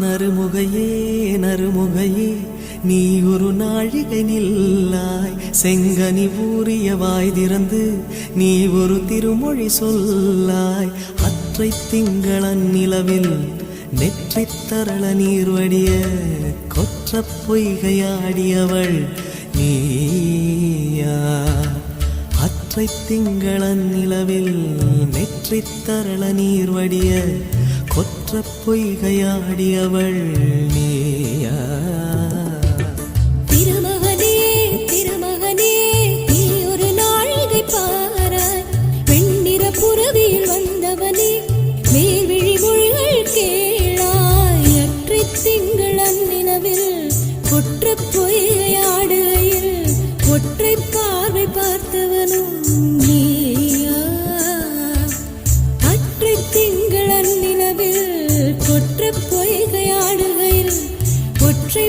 நறுமுகையே நறுமுகையே நீ ஒரு நாழிகை நில்லாய், செங்கனி ஊறிய வாய் திறந்து நீ ஒரு திருமொழி சொல்லாய். அற்றை திங்களன் நிலவில் நெற்றித் தரள நீர் வடிய கொற்ற பொய்கையாடியவள் நீயா. அற்றை திங்களன் நிலவில் நெற்றித் தரள நீர் வடிய கொற்ற பொய்கையாடியவள் நீயா. திருமகனே திருமகனே நீ ஒரு நாழிகை பாராய், வெண்ணிற புறவியில் வந்தவனே மேல்விழி மொழிகள் கேளாய். அற்றை திங்களன் நிலவில் கொற்ற பொய்கையாடுகையில் ஒற்றை பார்வை பார்த்தவனும் நீயா. அற்றை திங்களன் நிலவில் கொற்ற பொய்கையாடுகையில் ஒற்றை